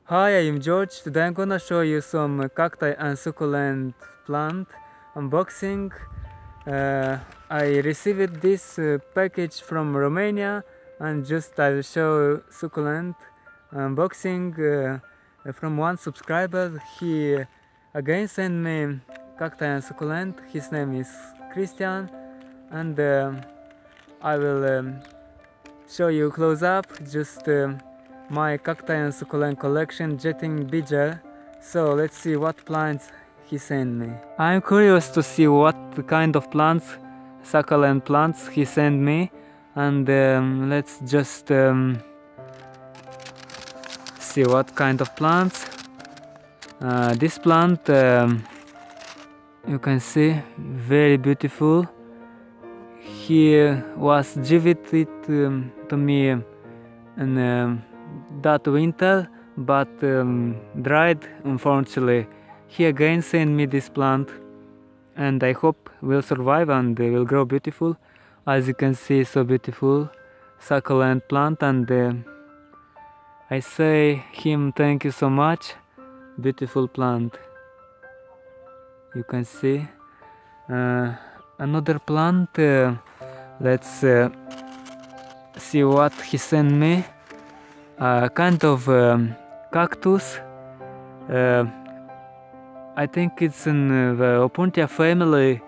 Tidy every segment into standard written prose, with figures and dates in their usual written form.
Hi, I am George. Today I'm gonna show you some cacti and succulent plant unboxing. I received this package from Romania, and just I will show succulent unboxing from one subscriber. He again sent me cacti and succulent. His name is Christian, and I will show you close up just my cacti and succulent collection getting bigger. So let's see what plants he sent me. I'm curious to see what kind of plants, succulent plants he sent me, and let's just see what kind of plants. This plant, you can see, very beautiful. He was gifted to me in that winter, but dried unfortunately. He again sent me this plant, and I hope will survive and will grow beautiful. As you can see, so beautiful succulent plant, and I say him thank you so much. Beautiful plant. You can see another plant. Let's see what he sent me. Kind of cactus. I think it's in the Opuntia family.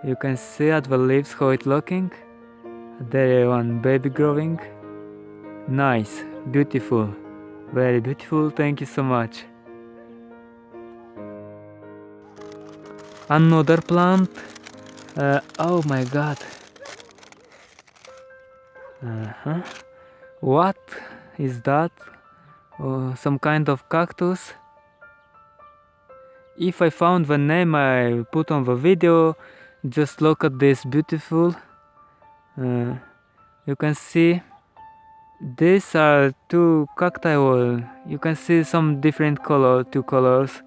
You can see at the leaves how it's looking. There one baby growing. Nice, beautiful, very beautiful. Thank you so much. Another plant. Oh my god. What is that? Some kind of cactus. If I found the name, I put on the video. Just look at this beautiful. You can see these are two cacti. You can see some different color, two colors.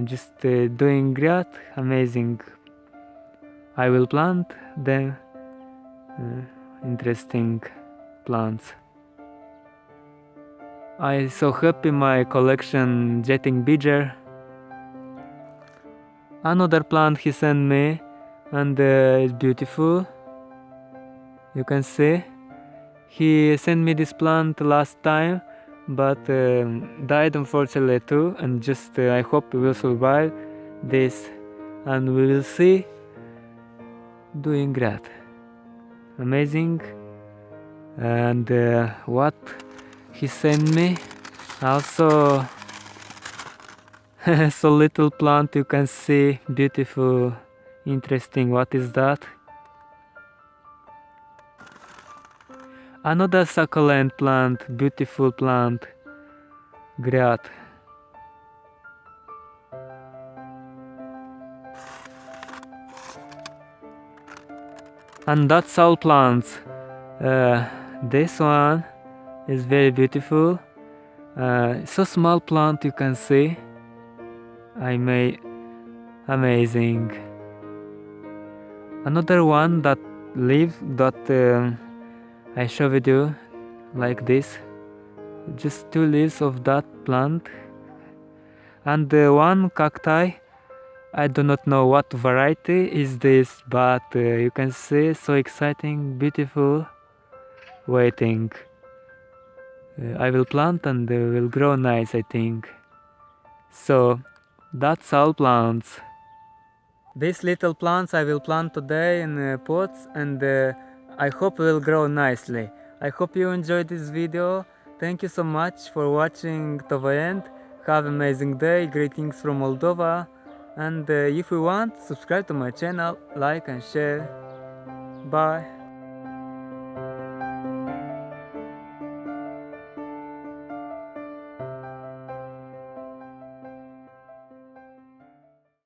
Just doing great, amazing. I will plant them. Interesting plants. I so happy my collection getting bigger. Another plant he sent me, and it's beautiful. You can see he sent me this plant last time, but died unfortunately too, and just I hope we will survive this, and we will see. Doing great, amazing. And what he sent me also. So little plant, you can see, beautiful, interesting. What is that? Another succulent plant, beautiful plant. Great. And that's all plants. This one is very beautiful. So small plant, you can see. Amazing. Another one that leaf that I showed you like this. Just two leaves of that plant. And one cacti. I do not know what variety is this, but you can see, so exciting, beautiful. Waiting. I will plant and they will grow nice, I think. So that's all plants. These little plants I will plant today in pots, and I hope will grow nicely. I hope you enjoyed this video. Thank you so much for watching to the end. Have an amazing day. Greetings from Moldova. And if you want, subscribe to my channel, like and share. Bye.